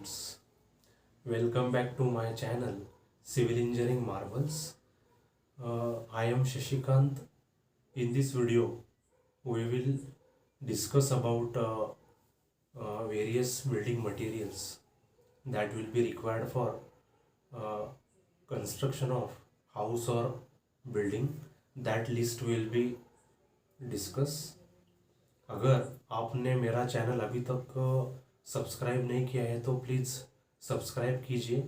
students, welcome back to my channel Civil Engineering Marvels. I am Shashikant. In this video we will discuss about various building materials that will be required for uh, construction of house or building. That list will be discuss. अगर आपने मेरा channel अभी तक subscribe नहीं किया है तो please subscribe कीजिए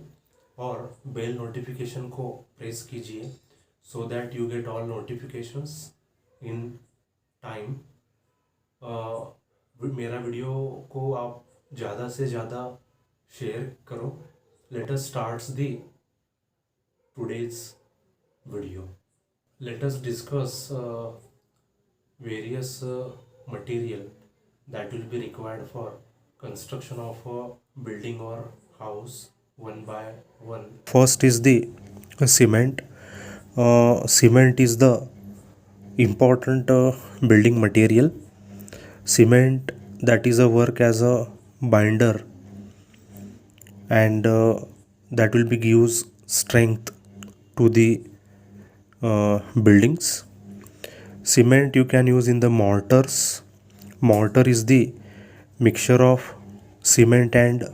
और बेल नोटिफिकेशन को प्रेस कीजिए so that you get all notifications in time. मेरा वीडियो को आप ज़्यादा से ज़्यादा शेयर करो. Let us starts the today's video. Let us discuss various material that will be required for construction of a building or house one by one. First is the cement. Cement is the important building material. Cement that is a work as a binder and that will be gives strength to the buildings. Cement you can use in the mortars. Mortar is the mixture of cement and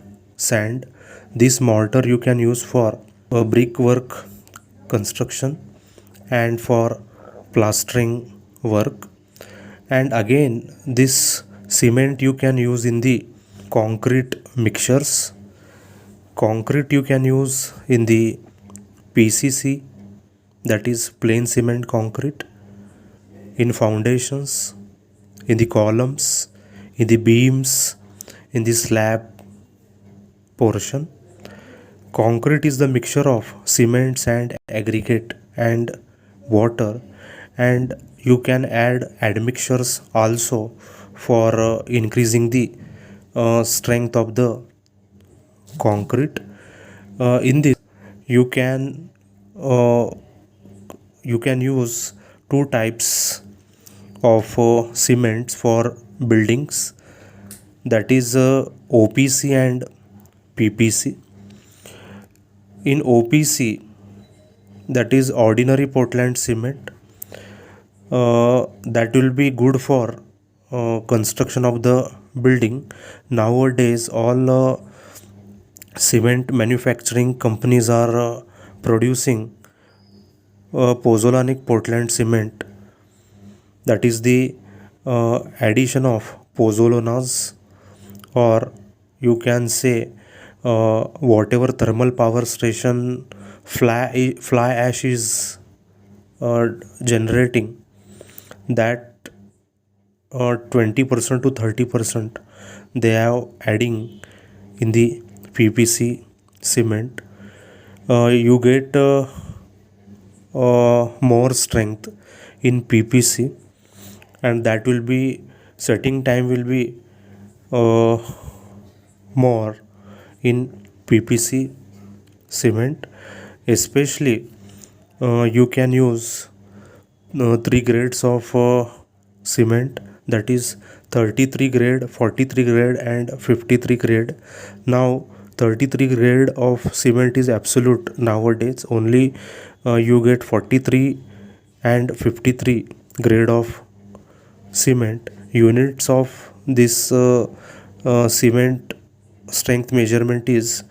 sand. This mortar you can use for brickwork construction and for plastering work. And again this cement you can use in the concrete mixtures. Concrete you can use in the PCC, that is plain cement concrete, in foundations, in the columns, in the beams, in the slab portion. Concrete is the mixture of cement, sand, aggregate and water, and you can add admixtures also for increasing the strength of the concrete. In this you can use two types of cements for buildings, that is OPC and PPC. In OPC, that is ordinary Portland cement, that will be good for construction of the building. Nowadays all cement manufacturing companies are producing pozzolanic Portland cement, that is the addition of pozzolanas, or you can say whatever thermal power station fly ash is generating, that 20% to 30% they are adding in the PPC cement. You get more strength in PPC, and that will be setting time will be more in PPC cement. Especially you can use 3 grades of cement, that is 33 grade, 43 grade and 53 grade. Now 33 grade of cement is absolute nowadays. Only you get 43 and 53 grade of cement. Units of this cement strength measurement is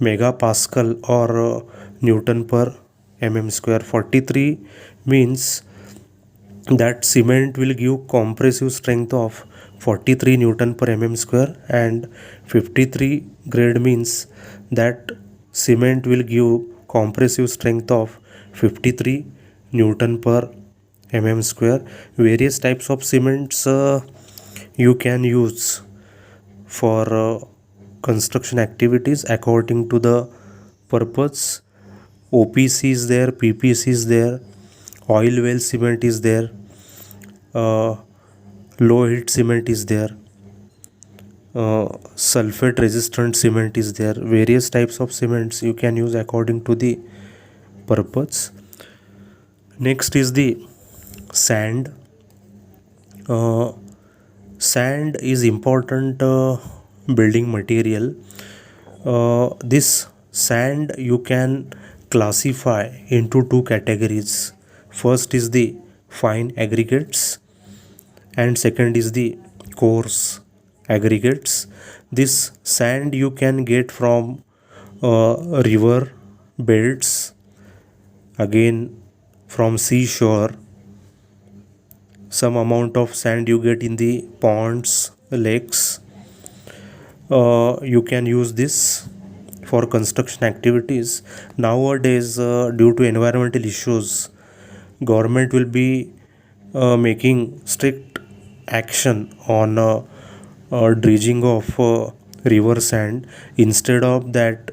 megapascal or Newton per mm square. 43 means that cement will give compressive strength of 43 Newton per mm square, and 53 grade means that cement will give compressive strength of 53 Newton per mm square. Various types of cements you can use for construction activities according to the purpose. OPC is there, PPC is there, oil well cement is there, low heat cement is there, sulfate resistant cement is there. Various types of cements you can use according to the purpose. Next is the sand. Sand is important building material. This sand you can classify into two categories. First is the fine aggregates, and second is the coarse aggregates. This sand you can get from river beds, again from seashore. Some amount of sand you get in the ponds, lakes. You can use this for construction activities. Nowadays, due to environmental issues, government will be making strict action on dredging of river sand. Instead of that,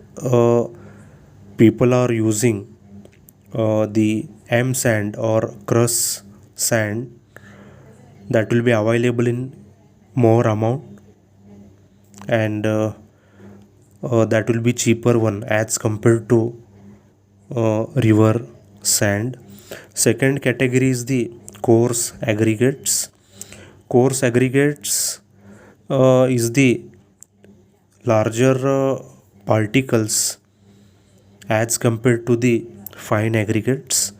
people are using the M sand or crust sand that will be available in more amount, and that will be cheaper one as compared to river sand. Second category is the coarse aggregates. Coarse aggregates is the larger particles as compared to the fine aggregates.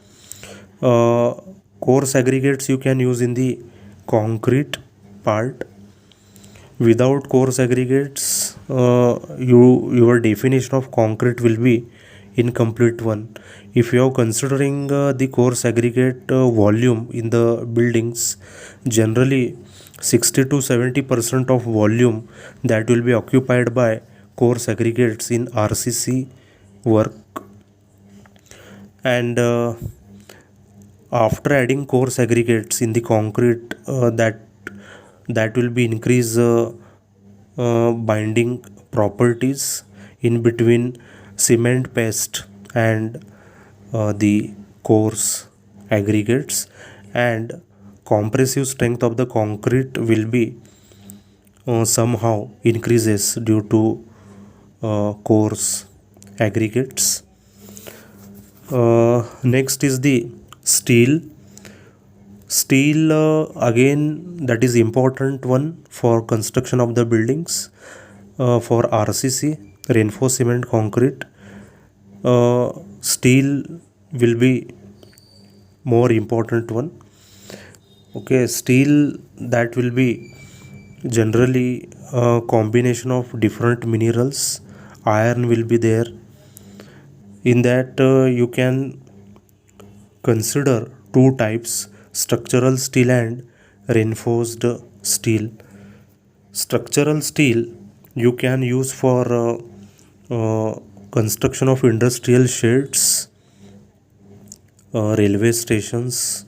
Coarse aggregates you can use in the concrete part. Without coarse aggregates, your definition of concrete will be incomplete one. If you are considering the coarse aggregate volume in the buildings, generally 60 to 70% of volume that will be occupied by coarse aggregates in RCC work. And after adding coarse aggregates in the concrete, that will be increase binding properties in between cement paste and the coarse aggregates, and compressive strength of the concrete will be somehow increases due to coarse aggregates. Next is the steel. Steel, again, that is important one for construction of the buildings. For RCC, reinforced cement concrete, steel will be more important one. Okay, steel, that will be generally a combination of different minerals. Iron will be there. In that, you can consider two types: structural steel and reinforced steel. Structural steel you can use for construction of industrial sheds, railway stations.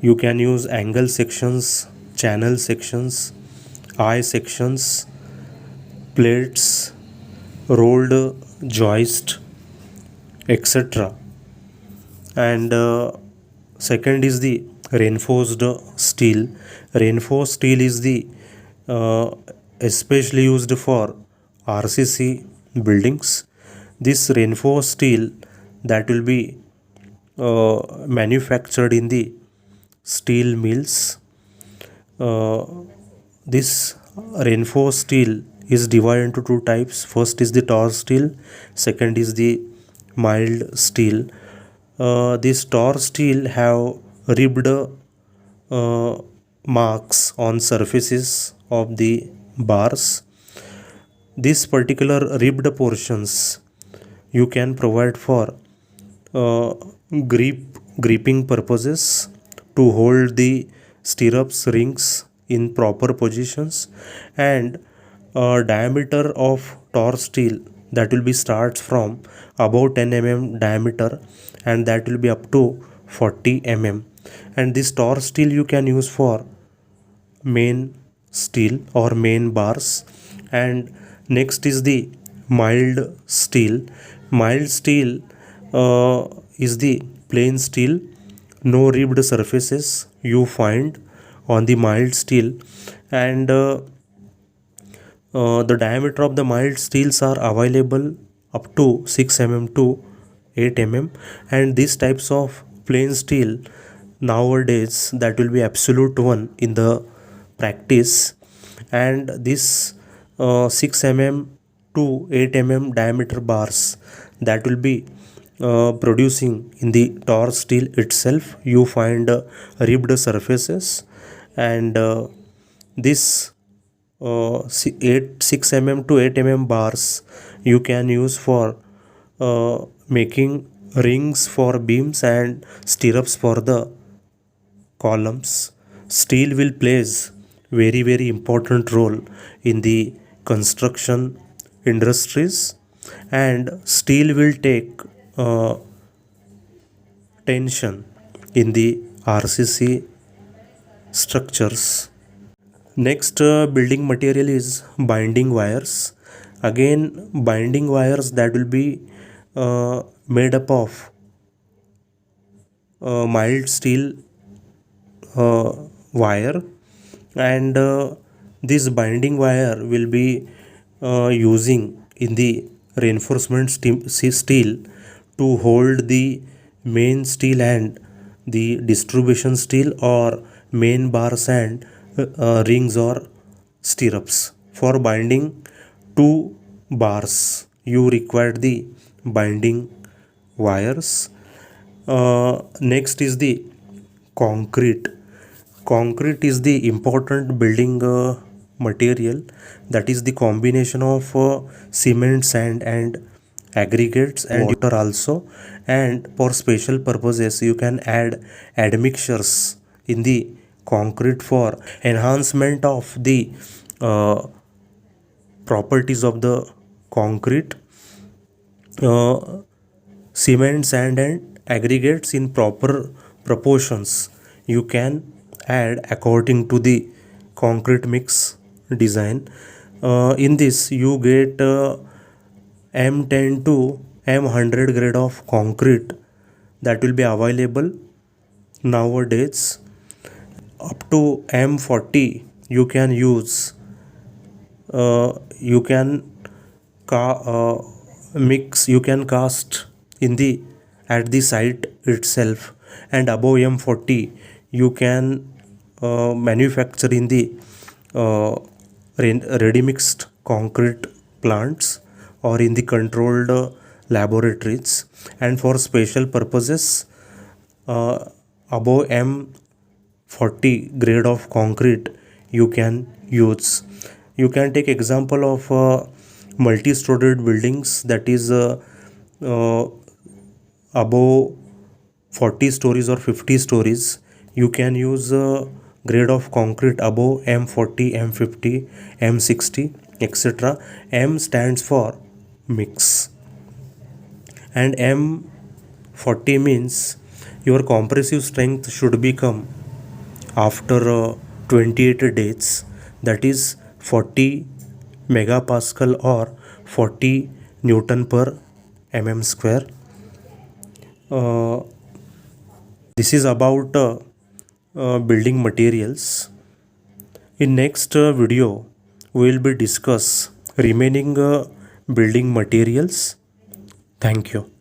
You can use angle sections, channel sections, eye sections, plates, rolled joist, etc. And second is the reinforced steel. Reinforced steel is the especially used for RCC buildings. This reinforced steel that will be manufactured in the steel mills. This reinforced steel is divided into two types. First is the tar steel, second is the mild steel. This tar steel have ribbed marks on surfaces of the bars. This particular ribbed portions you can provide for uh, gripping purposes to hold the stirrups rings in proper positions, and diameter of tar steel that will be starts from about 10 diameter, and that will be up to 40 and this tar steel you can use for main steel or main bars. And next is the mild steel. Mild steel is the plain steel, no ribbed surfaces you find on the mild steel, and the diameter of the mild steels are available up to 6 to 8 and these types of plain steel nowadays that will be absolute one in the practice. And this 6 mm to 8 mm diameter bars that will be producing in the torch steel itself. You find ribbed surfaces, and this 6 mm to 8 mm bars you can use for making rings for beams and stirrups for the columns. Steel will plays very important role in the construction industries, and steel will take tension in the RCC structures. Next building material is binding wires. Again, binding wires that will be made up of mild steel wire, and this binding wire will be using in the reinforcement steel to hold the main steel and the distribution steel, or main bars and rings or stirrups. For binding two bars you require the binding wires. Next is the concrete. Concrete is the important building material, that is the combination of cement, sand and aggregates and water also. And for special purposes you can add admixtures in the concrete for enhancement of the uh, properties of the concrete. Cement, sand and aggregates in proper proportions you can add according to the concrete mix design. In this you get M10 to M100 grade of concrete that will be available nowadays. Up to M40 you can use, you can mix, you can cast in the at the site itself, and above M40 you can manufacture in the ready mixed concrete plants or in the controlled laboratories. And for special purposes, above M40 grade of concrete you can use. You can take example of multi-storied buildings, that is above 40 stories or 50 stories. You can use grade of concrete above M40, M50, M60, etc. M stands for mix, and M40 means your compressive strength should become after 28 days, that is 40 megapascal or 40 Newton per mm square. This is about building materials. In next video we will be discuss remaining building materials. Thank you.